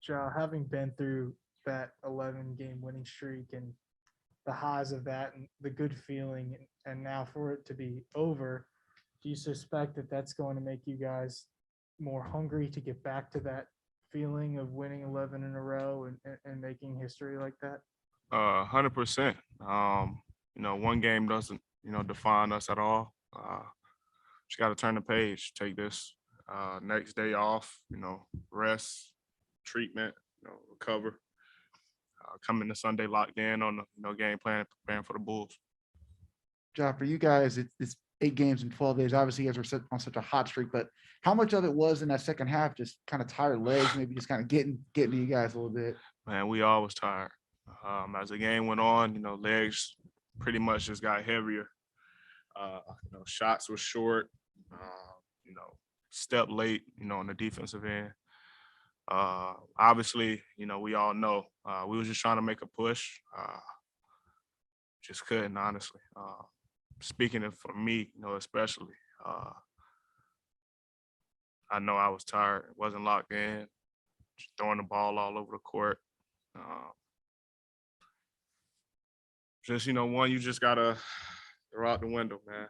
Ja, having been through that 11-game winning streak and the highs of that and the good feeling, and now for it to be over, do you suspect that that's going to make you guys more hungry to get back to that feeling of winning 11 in a row and making history like that? 100%. One game doesn't, define us at all. Just got to turn the page, take this next day off, rest, treatment, recover. Coming to Sunday locked in on the game plan, preparing for the Bulls. Ja, for you guys, it's 8 games in 12 days. Obviously, you guys are on such a hot streak, but how much of it was in that second half just kind of tired legs, maybe just kind of getting to you guys a little bit? Man, we all was tired. As the game went on, legs pretty much just got heavier. Shots were short. Step late, on the defensive end. Obviously, we all know we was just trying to make a push. Just couldn't, honestly. Speaking of for me, especially, I know I was tired. Wasn't locked in. Just throwing the ball all over the court. Just, one, you just gotta throw out the window, man.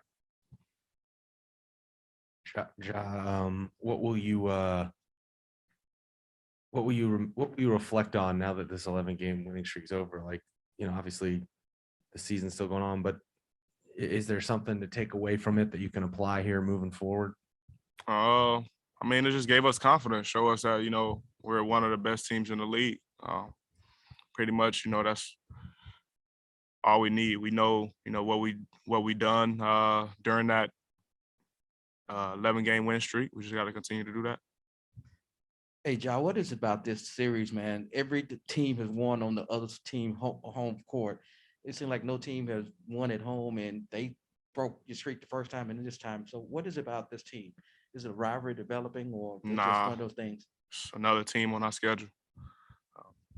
What will you reflect on now that this 11-game winning streak is over? Like, obviously the season's still going on, but is there something to take away from it that you can apply here moving forward? It just gave us confidence, show us that, we're one of the best teams in the league. Pretty much, that's all we need. We know, what we done during that 11-game win streak. We just got to continue to do that. Hey, Ja, what is it about this series, man? Every team has won on the other team home court. It seems like no team has won at home, and they broke your streak the first time and this time. So what is it about this team? Is it a rivalry developing, or just one of those things? It's another team on our schedule.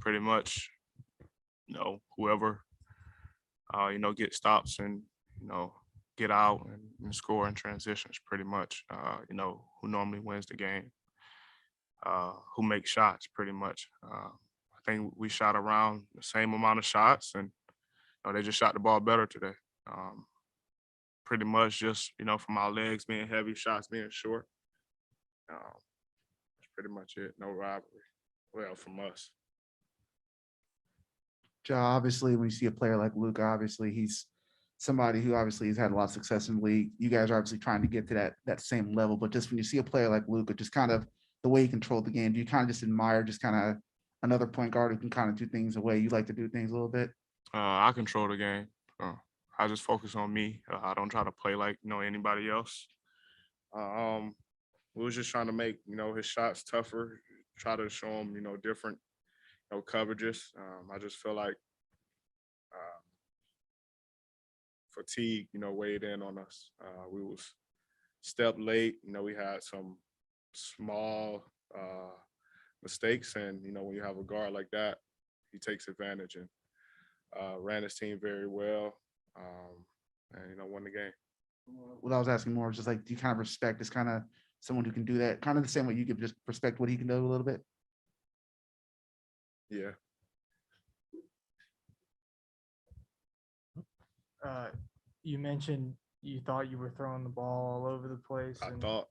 Pretty much, whoever, get stops and, get out and score in transitions, pretty much, who normally wins the game, who makes shots, pretty much. I think we shot around the same amount of shots, and they just shot the ball better today. Pretty much just, from our legs being heavy, shots being short. That's pretty much it. No rivalry. Well, from us. Ja, obviously, when you see a player like Luka, obviously he's somebody who obviously has had a lot of success in the league. You guys are obviously trying to get to that same level, but just when you see a player like Luka, just kind of the way he controlled the game, do you kind of just admire just kind of another point guard who can kind of do things the way you like to do things a little bit? I control the game. I just focus on me. I don't try to play like anybody else. We was just trying to make his shots tougher, try to show him different coverages. I just feel like fatigue weighed in on us. We was step late. We had some small mistakes, and when you have a guard like that, he takes advantage and ran his team very well, and won the game. What I was asking more is just like, do you kind of respect this kind of someone who can do that, kind of the same way you could just respect what he can do a little bit? Yeah. You mentioned you thought you were throwing the ball all over the place. I thought.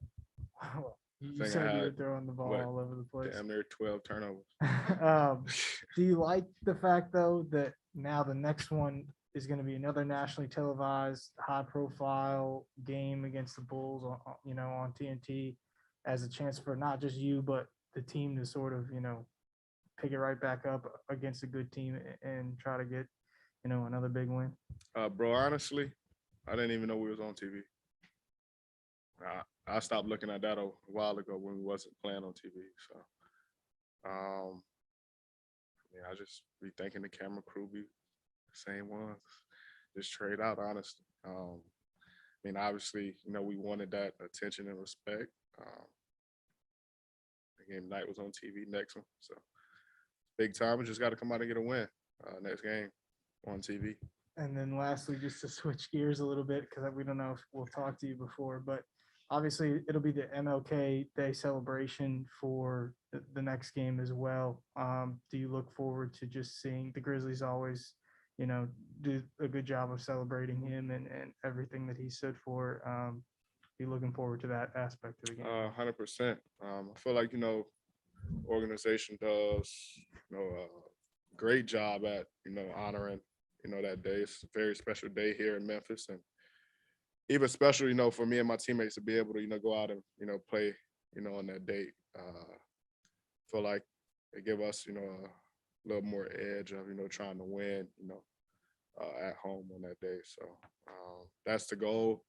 You said you were throwing the ball all over the place. Damn near 12 turnovers. Do you like the fact, though, that now the next one is going to be another nationally televised, high-profile game against the Bulls, on TNT, as a chance for not just you, but the team to sort of, pick it right back up against a good team and try to get, another big win? Bro, honestly, I didn't even know we was on TV. I stopped looking at that a while ago when we wasn't playing on TV. So, I just be thinking the camera crew be the same ones. Just trade out, honestly. Obviously, we wanted that attention and respect. The game night was on TV next one. So, big time. We just got to come out and get a win next game on TV. And then lastly, just to switch gears a little bit, because we don't know if we'll talk to you before, but obviously it'll be the MLK Day celebration for the next game as well. Do you look forward to just seeing the Grizzlies always, do a good job of celebrating him and everything that he stood for? Be looking forward to that aspect of the game. 100%. I feel like organization does a great job at honoring that day. It's a very special day here in Memphis, and even special for me and my teammates to be able to go out and play on that date. Feel like they give us a little more edge of trying to win at home on that day. So that's the goal.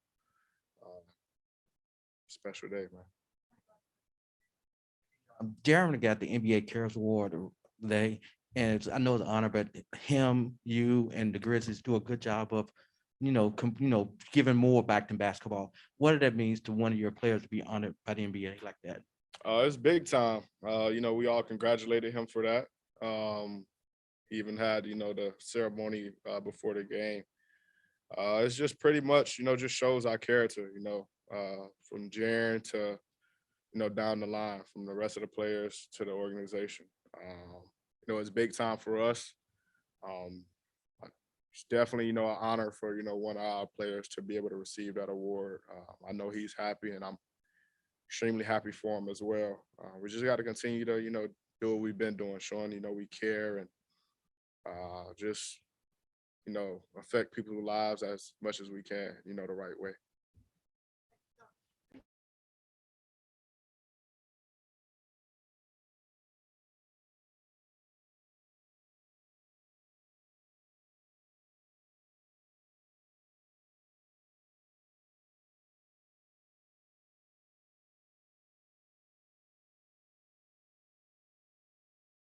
Special day, man. Jaren got the NBA Cares Award today, and I know it's an honor, but him, you, and the Grizzlies do a good job of, giving more back than basketball. What did that means to one of your players to be honored by the NBA like that? It's big time. We all congratulated him for that. He even had the ceremony before the game. It's just pretty much just shows our character. From Jaren to down the line, from the rest of the players to the organization. It's big time for us. It's definitely, an honor for, one of our players to be able to receive that award. I know he's happy, and I'm extremely happy for him as well. We just got to continue to, do what we've been doing, showing, we care and just, affect people's lives as much as we can, the right way.